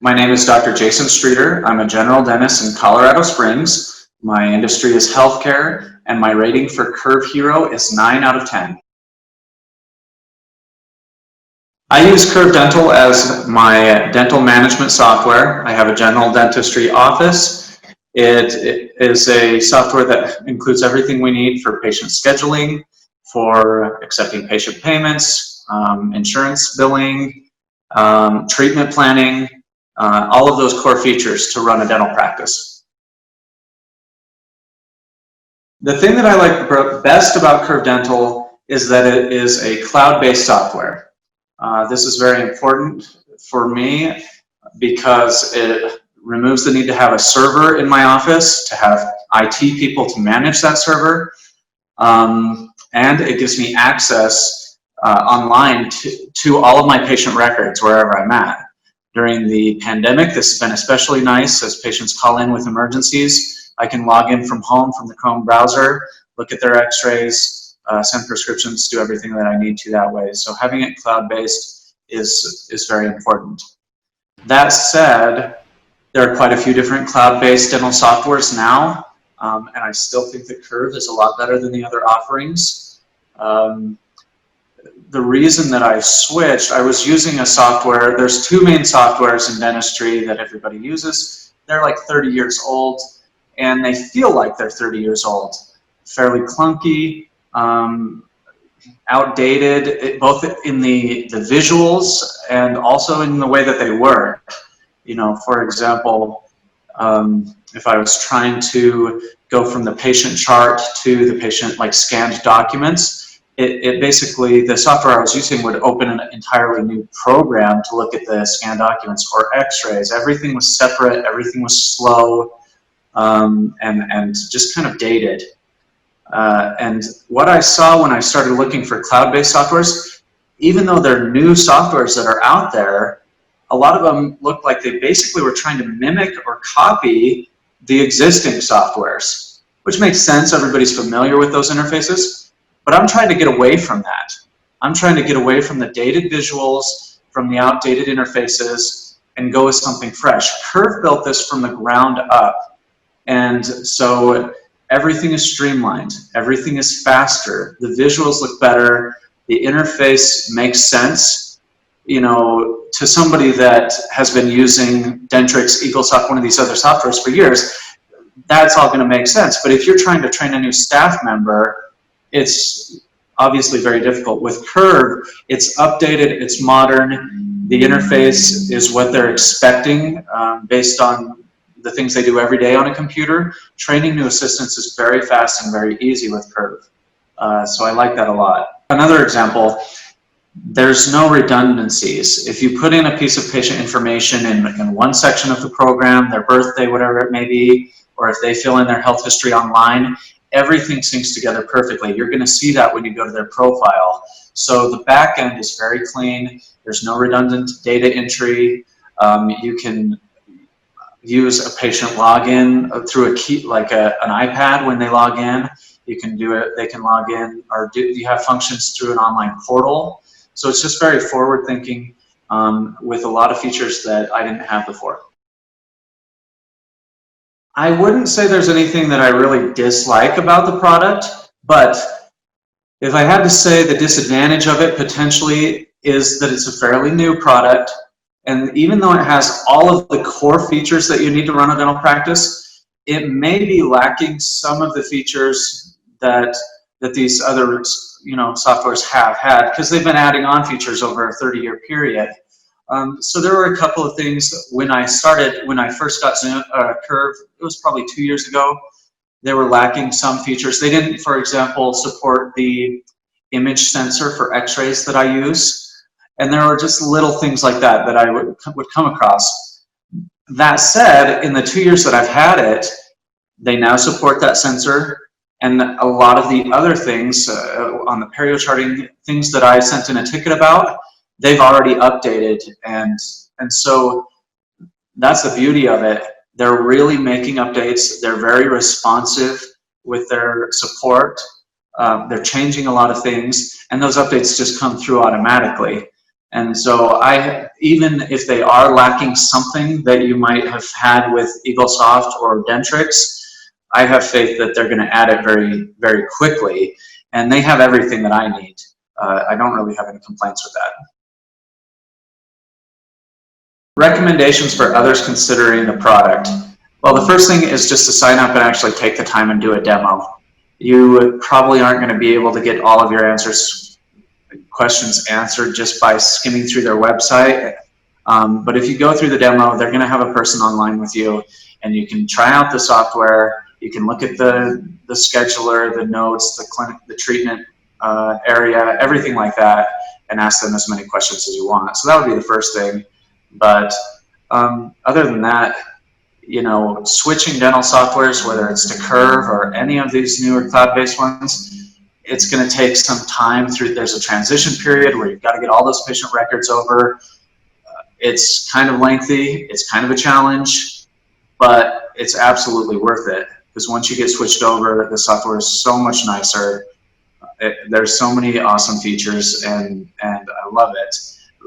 My name is Dr. Jason Streeter. I'm a general dentist in Colorado Springs. My industry is healthcare, and my rating for Curve Hero is 9 out of 10. I use Curve Dental as my dental management software. I have a general dentistry office. It is a software that includes everything we need for patient scheduling, for accepting patient payments, insurance billing, treatment planning, all of those core features to run a dental practice. The thing that I like best about Curve Dental is that it is a cloud-based software. This is very important for me because it removes the need to have a server in my office, to have IT people to manage that server, and it gives me access online to all of my patient records wherever I'm at. During the pandemic, this has been especially nice as patients call in with emergencies. I can log in from home from the Chrome browser, look at their x-rays, send prescriptions, do everything that I need to that way. So having it cloud-based is very important. That said, there are quite a few different cloud-based dental softwares now, and I still think that Curve is a lot better than the other offerings. The reason that I switched, I was using a software, there's two main softwares in dentistry that everybody uses. They're like 30 years old, and they feel like they're 30 years old. Fairly clunky, outdated, both in the visuals and also in the way that they work. You know, for example, if I was trying to go from the patient chart to the patient like scanned documents, it basically, the software I was using would open an entirely new program to look at the scanned documents or x-rays. Everything was separate, everything was slow, and just kind of dated. And what I saw when I started looking for cloud-based softwares, even though they're new softwares that are out there, a lot of them look like they basically were trying to mimic or copy the existing softwares, which makes sense. Everybody's familiar with those interfaces. But I'm trying to get away from that. I'm trying to get away from the dated visuals, from the outdated interfaces, and go with something fresh. Curve built this from the ground up. And so everything is streamlined. Everything is faster. The visuals look better. The interface makes sense. You know, to somebody that has been using Dentrix, Eaglesoft, one of these other softwares for years, that's all going to make sense. But if you're trying to train a new staff member, it's obviously very difficult. With Curve, it's updated, it's modern, the interface is what they're expecting based on the things they do every day on a computer. Training new assistants is very fast and very easy with Curve. So I like that a lot. Another example, there's no redundancies. If you put in a piece of patient information in one section of the program, their birthday, whatever it may be, or if they fill in their health history online, everything syncs together perfectly. You're going to see that when you go to their profile. So the back end is very clean. There's no redundant data entry. You can use a patient login through a key, like an iPad when they log in. You can do it, they can log in, or you have functions through an online portal. So it's just very forward thinking with a lot of features that I didn't have before. I wouldn't say there's anything that I really dislike about the product, but if I had to say the disadvantage of it potentially is that it's a fairly new product, and even though it has all of the core features that you need to run a dental practice, it may be lacking some of the features that these other softwares have had, because they've been adding on features over a 30-year period. So there were a couple of things when I first got Curve, it was probably 2 years ago, they were lacking some features. They didn't, for example, support the image sensor for x-rays that I use. And there were just little things like that that I would come across. That said, in the 2 years that I've had it, they now support that sensor. And a lot of the other things on the perio charting, things that I sent in a ticket about, they've already updated, and so that's the beauty of it. They're really making updates. They're very responsive with their support. They're changing a lot of things, and those updates just come through automatically. And so even if they are lacking something that you might have had with EagleSoft or Dentrix, I have faith that they're going to add it very, very quickly, and they have everything that I need. I don't really have any complaints with that. Recommendations for others considering the product. Well, the first thing is just to sign up and actually take the time and do a demo. You probably aren't going to be able to get all of your questions answered just by skimming through their website. But if you go through the demo, they're going to have a person online with you, and you can try out the software. You can look at the scheduler, the notes, the clinic, the treatment area, everything like that, and ask them as many questions as you want. So that would be the first thing. But other than that, you know, switching dental softwares, whether it's to Curve or any of these newer cloud-based ones, it's going to take some time through. There's a transition period where you've got to get all those patient records over. It's kind of lengthy. It's kind of a challenge, but it's absolutely worth it, because once you get switched over, the software is so much nicer. There's so many awesome features, and I love it.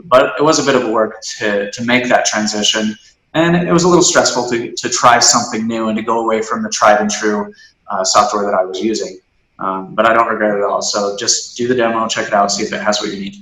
But it was a bit of work to make that transition, and it was a little stressful to try something new and to go away from the tried and true software that I was using. But I don't regret it at all. So just do the demo, check it out, see if it has what you need.